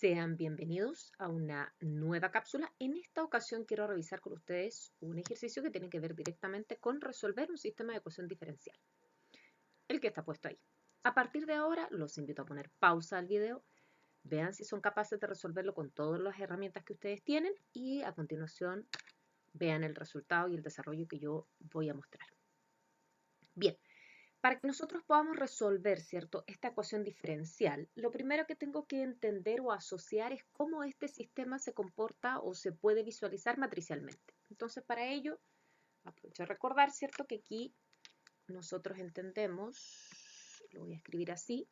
Sean bienvenidos a una nueva cápsula. En esta ocasión quiero revisar con ustedes un ejercicio que tiene que ver directamente con resolver un sistema de ecuación diferencial, el que está puesto ahí. A partir de ahora los invito a poner pausa al video, vean si son capaces de resolverlo con todas las herramientas que ustedes tienen y a continuación vean el resultado y el desarrollo que yo voy a mostrar. Bien. Para que nosotros podamos resolver, ¿cierto?, esta ecuación diferencial, lo primero que tengo que entender o asociar es cómo este sistema se comporta o se puede visualizar matricialmente. Entonces, para ello, aprovecho de recordar, ¿cierto?, que aquí nosotros entendemos, lo voy a escribir así,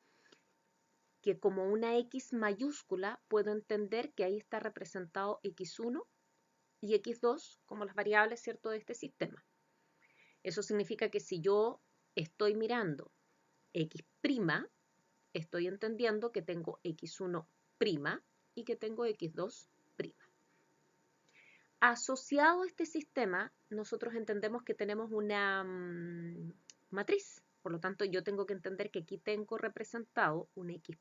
que como una X mayúscula puedo entender que ahí está representado X1 y X2 como las variables, ¿cierto?, de este sistema. Eso significa que si yo estoy mirando X', estoy entendiendo que tengo X1' y que tengo X2'. Asociado a este sistema, nosotros entendemos que tenemos una matriz. Por lo tanto, yo tengo que entender que aquí tengo representado una X'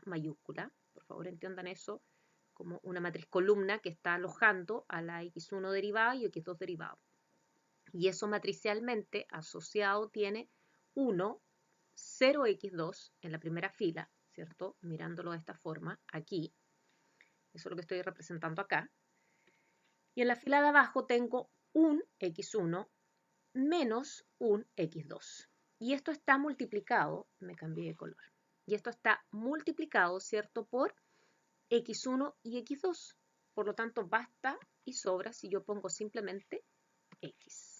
mayúscula. Por favor, entiendan eso como una matriz columna que está alojando a la X1 derivada y X2 derivado. Y eso matricialmente asociado tiene 1, 0x2 en la primera fila, ¿cierto? Mirándolo de esta forma, aquí. Eso es lo que estoy representando acá. Y en la fila de abajo tengo un x1 menos un x2. Y esto está multiplicado, me cambié de color, y esto está multiplicado, ¿cierto?, por x1 y x2. Por lo tanto, basta y sobra si yo pongo simplemente x.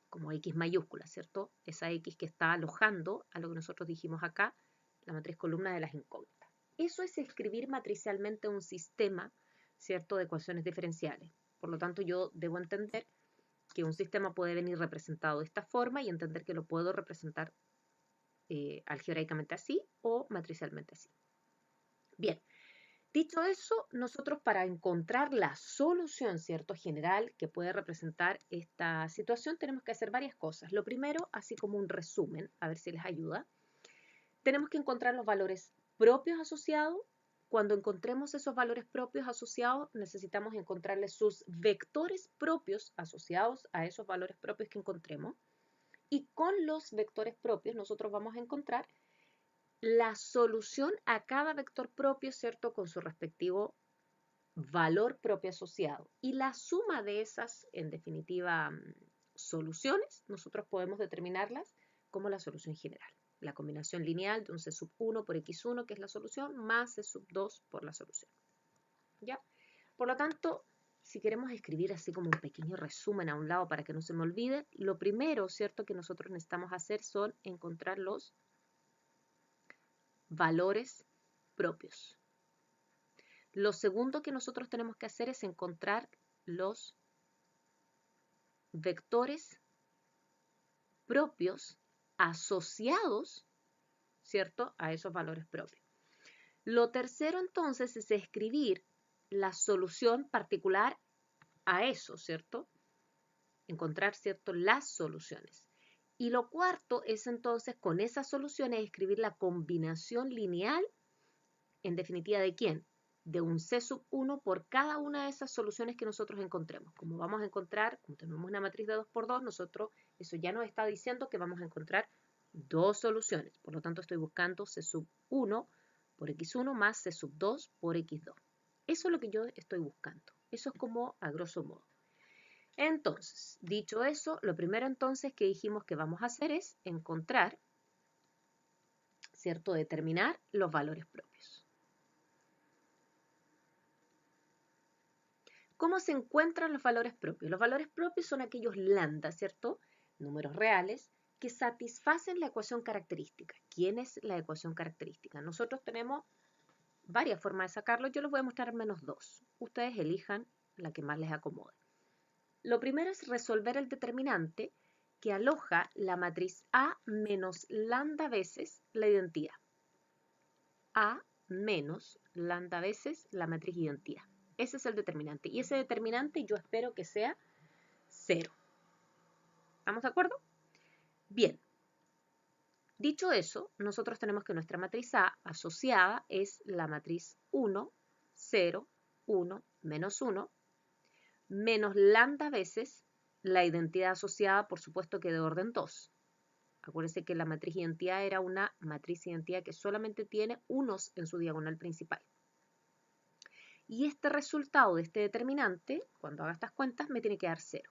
Como X mayúscula, ¿cierto? Esa X que está alojando a lo que nosotros dijimos acá, la matriz columna de las incógnitas. Eso es escribir matricialmente un sistema, ¿cierto?, de ecuaciones diferenciales. Por lo tanto, yo debo entender que un sistema puede venir representado de esta forma y entender que lo puedo representar algebraicamente así o matricialmente así. Bien. Dicho eso, nosotros para encontrar la solución, ¿cierto?, general que puede representar esta situación, tenemos que hacer varias cosas. Lo primero, así como un resumen, a ver si les ayuda, tenemos que encontrar los valores propios asociados. Cuando encontremos esos valores propios asociados, necesitamos encontrarle sus vectores propios asociados a esos valores propios que encontremos. Y con los vectores propios nosotros vamos a encontrar la solución a cada vector propio, ¿cierto?, con su respectivo valor propio asociado. Y la suma de esas, en definitiva, soluciones, nosotros podemos determinarlas como la solución general. La combinación lineal de un C1 por X1, que es la solución, más C2 por la solución. ¿Ya? Por lo tanto, si queremos escribir así como un pequeño resumen a un lado para que no se me olvide, lo primero, ¿cierto?, que nosotros necesitamos hacer son encontrar los valores propios. Lo segundo que nosotros tenemos que hacer es encontrar los vectores propios asociados, ¿cierto?, a esos valores propios. Lo tercero entonces es escribir la solución particular a eso, ¿cierto? Encontrar, ¿cierto?, las soluciones. Y lo cuarto es entonces con esas soluciones escribir la combinación lineal, en definitiva, ¿de quién? De un C1 por cada una de esas soluciones que nosotros encontremos. Como vamos a encontrar, como tenemos una matriz de 2×2, nosotros, eso ya nos está diciendo que vamos a encontrar dos soluciones. Por lo tanto, estoy buscando C1 por X1 más C2 por X2. Eso es lo que yo estoy buscando. Eso es como a grosso modo. Entonces, dicho eso, lo primero entonces que dijimos que vamos a hacer es encontrar, ¿cierto?, determinar los valores propios. ¿Cómo se encuentran los valores propios? Los valores propios son aquellos lambda, ¿cierto?, números reales, que satisfacen la ecuación característica. ¿Quién es la ecuación característica? Nosotros tenemos varias formas de sacarlo. Yo les voy a mostrar al menos dos. Ustedes elijan la que más les acomode. Lo primero es resolver el determinante que aloja la matriz A menos lambda veces la identidad. A menos lambda veces la matriz identidad. Ese es el determinante. Y ese determinante yo espero que sea 0. ¿Estamos de acuerdo? Bien. Dicho eso, nosotros tenemos que nuestra matriz A asociada es la matriz 1, 0, 1, menos 1, menos lambda veces la identidad asociada, por supuesto que de orden 2. Acuérdense que la matriz identidad era una matriz identidad que solamente tiene unos en su diagonal principal. Y este resultado de este determinante, cuando haga estas cuentas, me tiene que dar 0.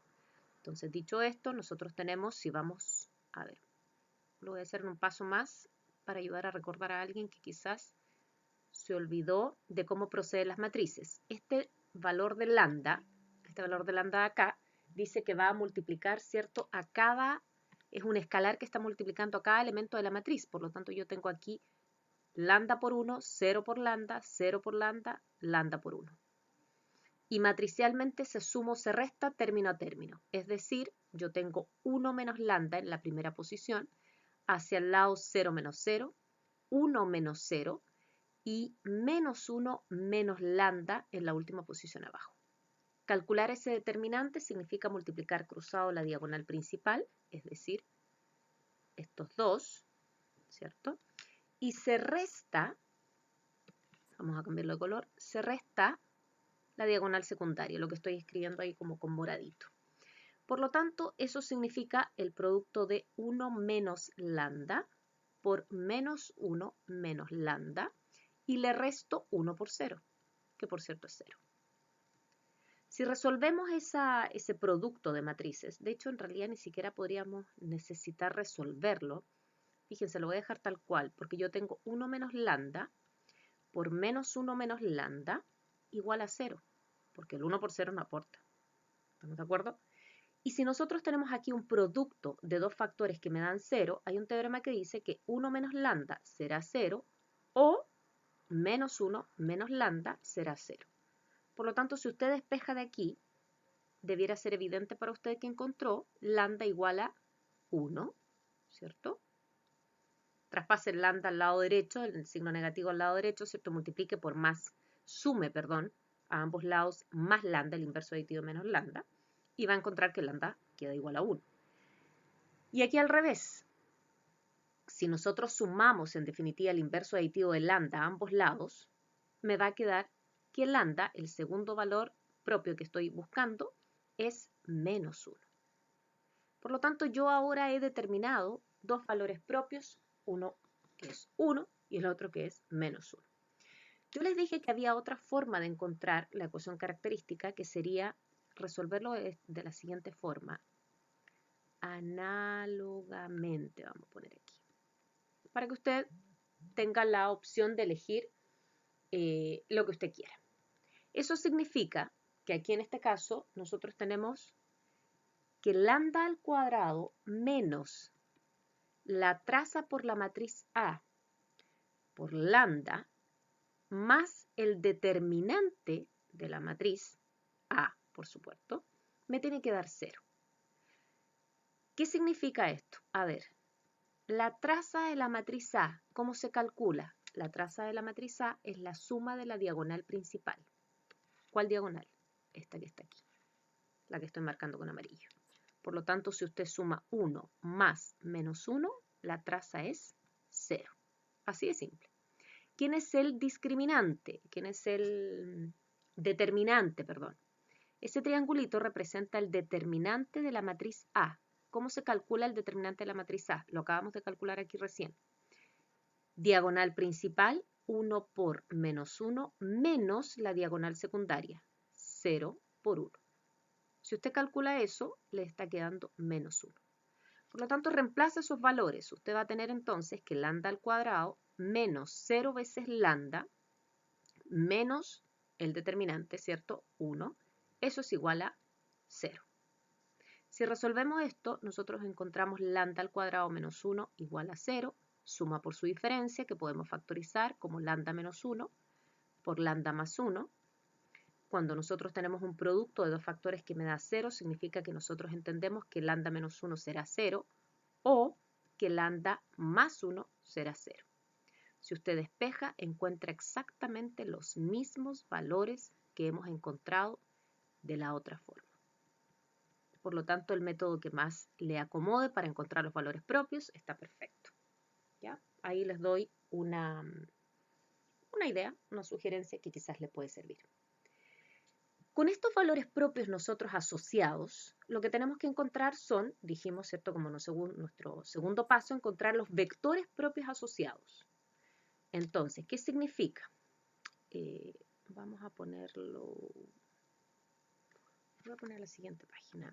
Entonces, dicho esto, nosotros tenemos, si vamos, a ver, lo voy a hacer en un paso más para ayudar a recordar a alguien que quizás se olvidó de cómo proceden las matrices. Este valor de lambda de acá, dice que va a multiplicar, ¿cierto? Es un escalar que está multiplicando a cada elemento de la matriz. Por lo tanto, yo tengo aquí lambda por 1, 0 por lambda, 0 por lambda, lambda por 1. Y matricialmente se suma o se resta término a término. Es decir, yo tengo 1 menos lambda en la primera posición, hacia el lado 0 menos 0, 1 menos 0 y menos 1 menos lambda en la última posición abajo. Calcular ese determinante significa multiplicar cruzado la diagonal principal, es decir, estos dos, ¿cierto? Y se resta, vamos a cambiarlo de color, se resta la diagonal secundaria, lo que estoy escribiendo ahí como con moradito. Por lo tanto, eso significa el producto de 1 menos lambda por menos 1 menos lambda y le resto 1 por 0, que por cierto es 0. Si resolvemos ese producto de matrices, de hecho en realidad ni siquiera podríamos necesitar resolverlo. Fíjense, lo voy a dejar tal cual, porque yo tengo 1 menos lambda por menos 1 menos lambda igual a 0, porque el 1 por 0 no aporta. ¿Estamos de acuerdo? Y si nosotros tenemos aquí un producto de dos factores que me dan 0, hay un teorema que dice que 1 menos lambda será 0 o menos 1 menos lambda será 0. Por lo tanto, si usted despeja de aquí, debiera ser evidente para usted que encontró lambda igual a 1, ¿cierto? Traspase el lambda al lado derecho, el signo negativo al lado derecho, ¿cierto? Multiplique por más, sume, perdón, a ambos lados más lambda, el inverso aditivo menos lambda, y va a encontrar que lambda queda igual a 1. Y aquí al revés, si nosotros sumamos en definitiva el inverso aditivo de lambda a ambos lados, me va a quedar que lambda, el segundo valor propio que estoy buscando, es menos 1. Por lo tanto, yo ahora he determinado dos valores propios, uno que es 1 y el otro que es menos 1. Yo les dije que había otra forma de encontrar la ecuación característica, que sería resolverlo de la siguiente forma. Análogamente, vamos a poner aquí, para que usted tenga la opción de elegir lo que usted quiera. Eso significa que aquí en este caso nosotros tenemos que lambda al cuadrado menos la traza por la matriz A por lambda más el determinante de la matriz A, por supuesto, me tiene que dar 0. ¿Qué significa esto? A ver, la traza de la matriz A, ¿cómo se calcula? La traza de la matriz A es la suma de la diagonal principal. ¿Cuál diagonal? Esta que está aquí, la que estoy marcando con amarillo. Por lo tanto, si usted suma 1 más menos 1, la traza es 0. Así de simple. ¿Quién es el discriminante? ¿Quién es el determinante, perdón? Ese triangulito representa el determinante de la matriz A. ¿Cómo se calcula el determinante de la matriz A? Lo acabamos de calcular aquí recién. Diagonal principal, 1 por menos 1 menos la diagonal secundaria, 0 por 1. Si usted calcula eso, le está quedando menos 1. Por lo tanto, reemplaza esos valores. Usted va a tener entonces que lambda al cuadrado menos 0 veces lambda menos el determinante, ¿cierto? 1. Eso es igual a 0. Si resolvemos esto, nosotros encontramos lambda al cuadrado menos 1 igual a 0, suma por su diferencia, que podemos factorizar como lambda menos 1 por lambda más 1. Cuando nosotros tenemos un producto de dos factores que me da 0, significa que nosotros entendemos que lambda menos 1 será 0 o que lambda más 1 será 0. Si usted despeja, encuentra exactamente los mismos valores que hemos encontrado de la otra forma. Por lo tanto, el método que más le acomode para encontrar los valores propios está perfecto. ¿Ya? Ahí les doy una idea, una sugerencia que quizás les puede servir. Con estos valores propios nosotros asociados, lo que tenemos que encontrar son, dijimos, ¿cierto? Como nuestro segundo paso, encontrar los vectores propios asociados. Entonces, ¿qué significa? Vamos a ponerlo, voy a poner la siguiente página.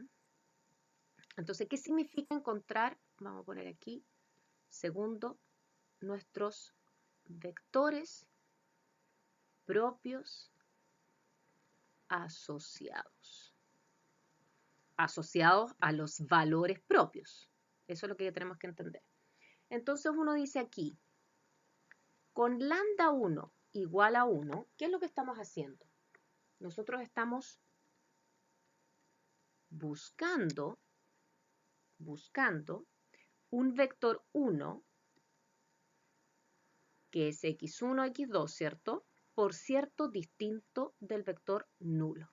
Entonces, ¿qué significa encontrar? Vamos a poner aquí, segundo, nuestros vectores propios asociados. Asociados a los valores propios. Eso es lo que tenemos que entender. Entonces uno dice aquí, con lambda 1 igual a 1, ¿qué es lo que estamos haciendo? Nosotros estamos buscando un vector 1, que es x1, x2, ¿cierto? Por cierto distinto del vector nulo.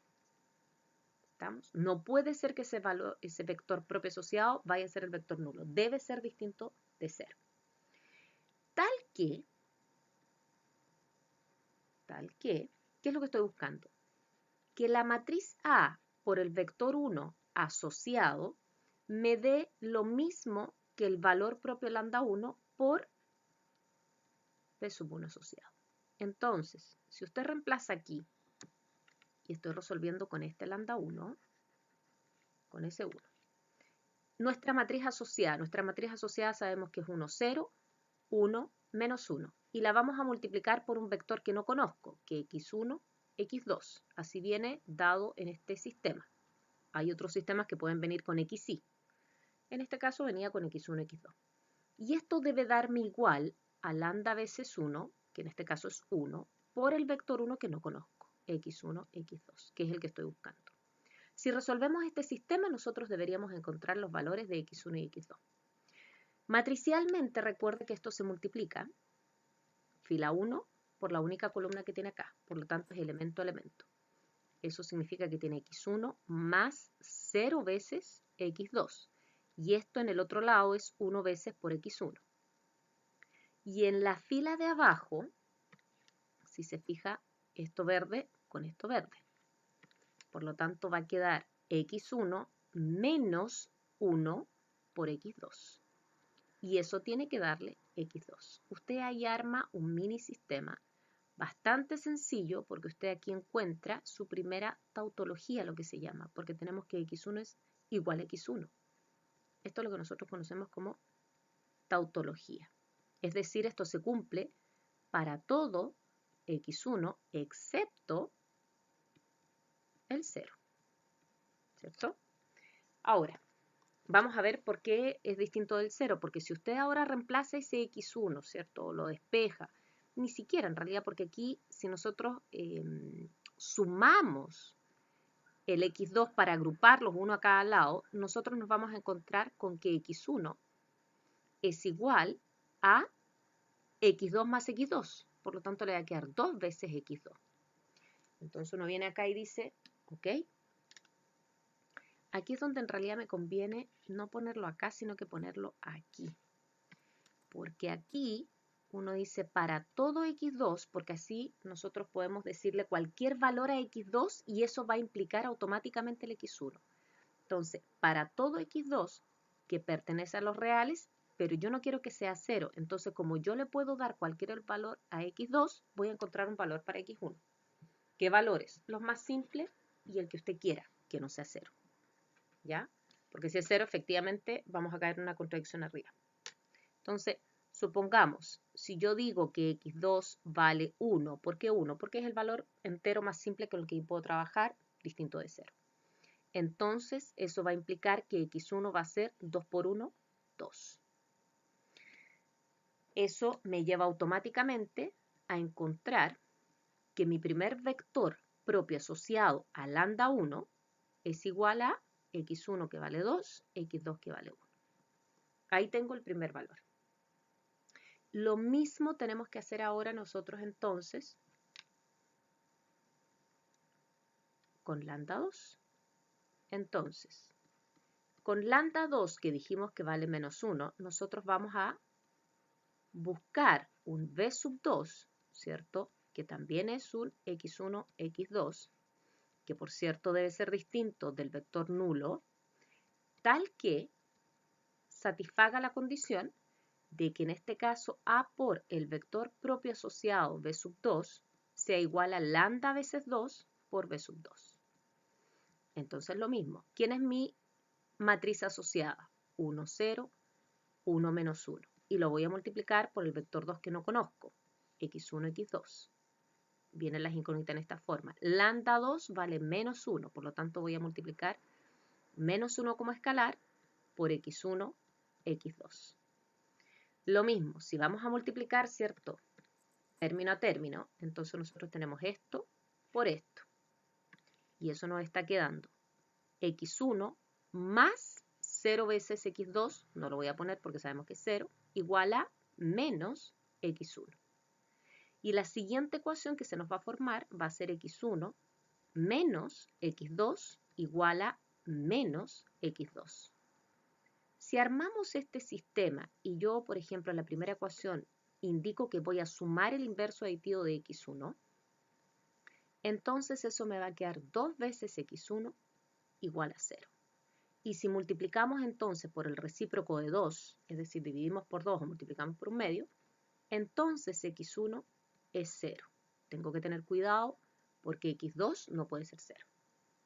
¿Estamos? No puede ser que ese vector propio asociado vaya a ser el vector nulo. Debe ser distinto de 0. Tal que, ¿qué es lo que estoy buscando? Que la matriz A por el vector 1 asociado me dé lo mismo que el valor propio lambda 1 por P sub 1 asociado. Entonces, si usted reemplaza aquí, y estoy resolviendo con este lambda 1, con ese 1, nuestra matriz asociada sabemos que es 1, 0, 1, menos 1. Y la vamos a multiplicar por un vector que no conozco, que es x1, x2. Así viene dado en este sistema. Hay otros sistemas que pueden venir con xy. En este caso venía con x1, x2. Y esto debe darme igual a lambda veces 1, que en este caso es 1, por el vector 1 que no conozco, x1, x2, que es el que estoy buscando. Si resolvemos este sistema, nosotros deberíamos encontrar los valores de x1 y x2. Matricialmente, recuerde que esto se multiplica, fila 1, por la única columna que tiene acá, por lo tanto es elemento a elemento. Eso significa que tiene x1 más 0 veces x2. Y esto en el otro lado es 1 veces por x1. Y en la fila de abajo, si se fija, esto verde con esto verde. Por lo tanto va a quedar x1 menos 1 por x2. Y eso tiene que darle x2. Usted ahí arma un mini sistema bastante sencillo porque usted aquí encuentra su primera tautología, lo que se llama, porque tenemos que x1 es igual a x1. Esto es lo que nosotros conocemos como tautología. Es decir, esto se cumple para todo x1 excepto el 0. ¿Cierto? Ahora, vamos a ver por qué es distinto del 0. Porque si usted ahora reemplaza ese x1, ¿cierto? O lo despeja, ni siquiera en realidad, porque aquí si nosotros sumamos el x2 para agruparlos uno a cada lado, nosotros nos vamos a encontrar con que x1 es igual a x2 más x2. Por lo tanto, le va a quedar 2 veces x2. Entonces uno viene acá y dice, ok, aquí es donde en realidad me conviene no ponerlo acá, sino que ponerlo aquí. Porque aquí uno dice para todo x2, porque así nosotros podemos decirle cualquier valor a x2 y eso va a implicar automáticamente el x1. Entonces, para todo x2 que pertenece a los reales, pero yo no quiero que sea 0, entonces como yo le puedo dar cualquier valor a x2, voy a encontrar un valor para x1. ¿Qué valores? Los más simples y el que usted quiera, que no sea 0. ¿Ya? Porque si es 0, efectivamente vamos a caer en una contradicción arriba. Entonces, supongamos, si yo digo que x2 vale 1, ¿por qué 1? Porque es el valor entero más simple con el que puedo trabajar, distinto de 0. Entonces, eso va a implicar que x1 va a ser 2 por 1, 2. Eso me lleva automáticamente a encontrar que mi primer vector propio asociado a lambda 1 es igual a x1 que vale 2, x2 que vale 1. Ahí tengo el primer valor. Lo mismo tenemos que hacer ahora nosotros entonces con lambda 2. Entonces, con lambda 2 que dijimos que vale menos 1, nosotros vamos a buscar un v sub 2, ¿cierto? Que también es un x1, x2, que por cierto debe ser distinto del vector nulo, tal que satisfaga la condición de que en este caso A por el vector propio asociado v sub 2 sea igual a lambda veces 2 por v sub 2. Entonces lo mismo. ¿Quién es mi matriz asociada? 1, 0, 1, menos 1. Y lo voy a multiplicar por el vector 2 que no conozco, x1, x2. Vienen las incógnitas en esta forma. Lambda 2 vale menos 1, por lo tanto voy a multiplicar menos 1 como escalar por x1, x2. Lo mismo, si vamos a multiplicar, ¿cierto? Término a término, entonces nosotros tenemos esto por esto. Y eso nos está quedando x1 más 0 veces x2, no lo voy a poner porque sabemos que es 0, igual a menos x1. Y la siguiente ecuación que se nos va a formar va a ser x1 menos x2 igual a menos x2. Si armamos este sistema y yo, por ejemplo, en la primera ecuación indico que voy a sumar el inverso aditivo de x1, entonces eso me va a quedar 2 veces x1 igual a 0. Y si multiplicamos entonces por el recíproco de 2, es decir, dividimos por 2 o multiplicamos por un medio, entonces x1 es 0. Tengo que tener cuidado porque x2 no puede ser 0.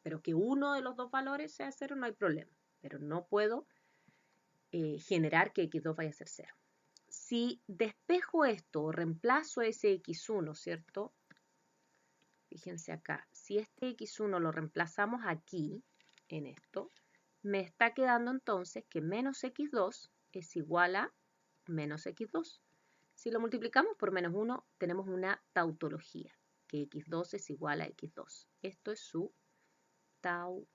Pero que uno de los dos valores sea 0 no hay problema. Pero no puedo generar que x2 vaya a ser 0. Si despejo esto o reemplazo ese x1, ¿cierto? Fíjense acá, si este x1 lo reemplazamos aquí, en esto, me está quedando entonces que menos x2 es igual a menos x2. Si lo multiplicamos por menos 1, tenemos una tautología, que x2 es igual a x2. Esto es su tautología.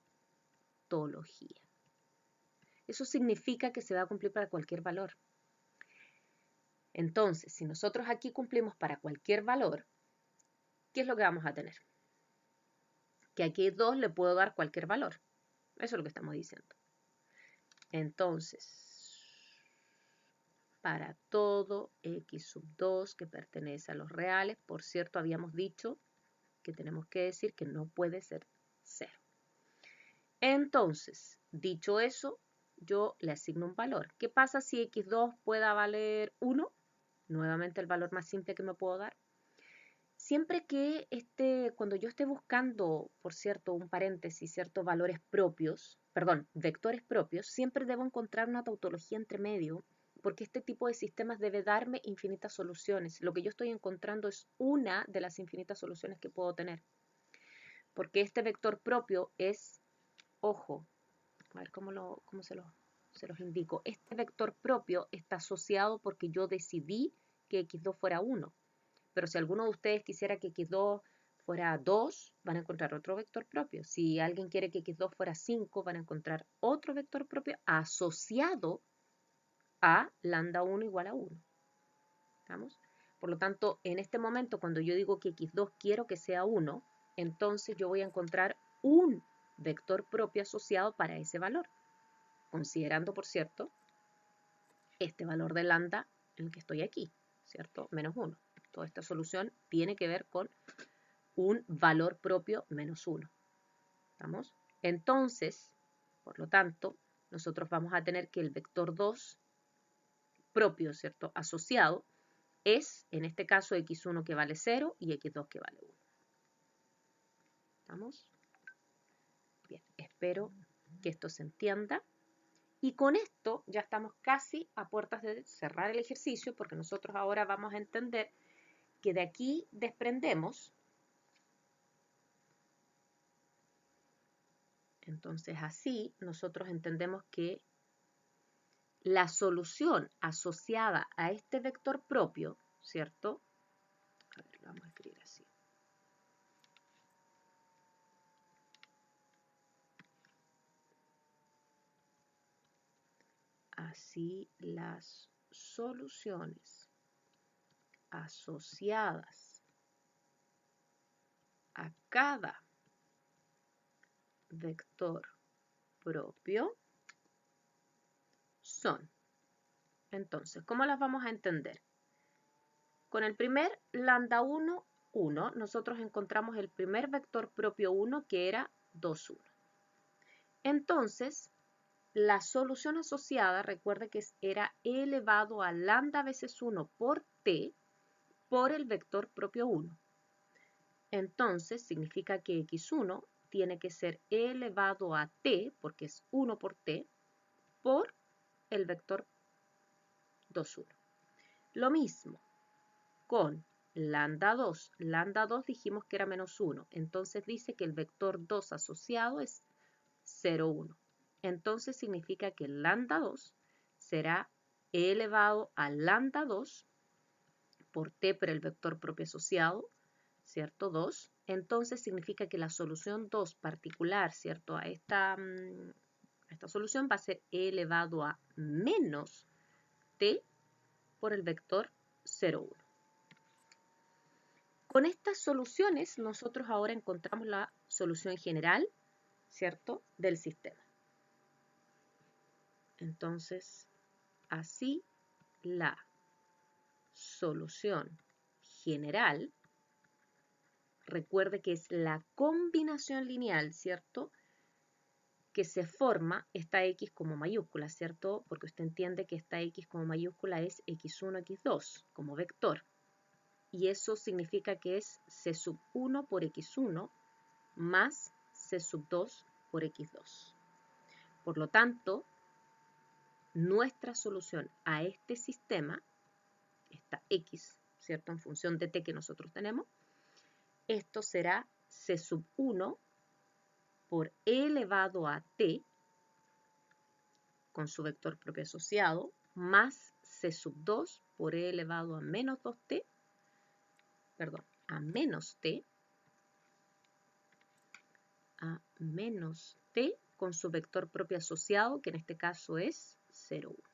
Eso significa que se va a cumplir para cualquier valor. Entonces, si nosotros aquí cumplimos para cualquier valor, ¿qué es lo que vamos a tener? Que aquí 2 le puedo dar cualquier valor. Eso es lo que estamos diciendo. Entonces, para todo x sub 2 que pertenece a los reales, por cierto, habíamos dicho que tenemos que decir que no puede ser 0. Entonces, dicho eso, yo le asigno un valor. ¿Qué pasa si x2 pueda valer 1? Nuevamente el valor más simple que me puedo dar. Siempre que cuando yo esté buscando, por cierto, un paréntesis, ciertos valores propios, perdón, vectores propios, siempre debo encontrar una tautología entre medio, porque este tipo de sistemas debe darme infinitas soluciones. Lo que yo estoy encontrando es una de las infinitas soluciones que puedo tener. Porque este vector propio es, ojo, a ver cómo se los indico. Este vector propio está asociado porque yo decidí que x2 fuera 1. Pero si alguno de ustedes quisiera que x2 fuera 2, van a encontrar otro vector propio. Si alguien quiere que x2 fuera 5, van a encontrar otro vector propio asociado a lambda 1 igual a 1. ¿Estamos? Por lo tanto, en este momento, cuando yo digo que x2 quiero que sea 1, entonces yo voy a encontrar un vector propio asociado para ese valor, considerando, por cierto, este valor de lambda en el que estoy aquí, ¿cierto? Menos 1. Toda esta solución tiene que ver con un valor propio menos 1. ¿Estamos? Entonces, por lo tanto, nosotros vamos a tener que el vector 2 propio, ¿cierto? Asociado es, en este caso, x1 que vale 0 y x2 que vale 1. ¿Estamos? Bien, espero que esto se entienda. Y con esto ya estamos casi a puertas de cerrar el ejercicio, porque nosotros ahora vamos a entender que de aquí desprendemos, entonces así nosotros entendemos que la solución asociada a este vector propio, ¿cierto? A ver, lo vamos a escribir así. Así las soluciones asociadas a cada vector propio son. Entonces, ¿cómo las vamos a entender? Con el primer lambda 1, 1, nosotros encontramos el primer vector propio 1 que era 2, 1. Entonces, la solución asociada, recuerda que era e elevado a lambda veces 1 por t por el vector propio 1. Entonces, significa que x1 tiene que ser e elevado a t, porque es 1 por t, por el vector 2, 1. Lo mismo con lambda 2. Lambda 2 dijimos que era menos 1. Entonces dice que el vector 2 asociado es 0, 1. Entonces significa que lambda 2 será e elevado a lambda 2 por t por el vector propio asociado, ¿cierto? 2. Entonces significa que la solución 2 particular, ¿cierto? A esta solución va a ser e elevado a menos t por el vector 0, 1. Con estas soluciones nosotros ahora encontramos la solución general, ¿cierto?, del sistema. Entonces, así la solución general, recuerde que es la combinación lineal, ¿cierto?, que se forma esta x como mayúscula, ¿cierto?, porque usted entiende que esta x como mayúscula es x1, x2 como vector. Y eso significa que es c sub 1 por x1 más c sub 2 por x2. Por lo tanto, nuestra solución a este sistema, esta x, ¿cierto?, en función de t que nosotros tenemos, esto será c sub 1 por e elevado a t con su vector propio asociado más c sub 2 por e elevado a menos 2t, perdón, a menos t con su vector propio asociado, que en este caso es 0, 1.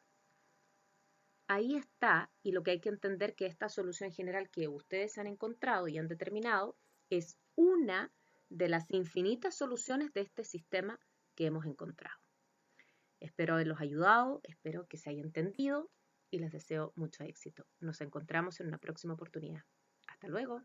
Ahí está, y lo que hay que entender que esta solución general que ustedes han encontrado y han determinado es una de las infinitas soluciones de este sistema que hemos encontrado. Espero haberlos ayudado, espero que se haya entendido y les deseo mucho éxito. Nos encontramos en una próxima oportunidad. Hasta luego.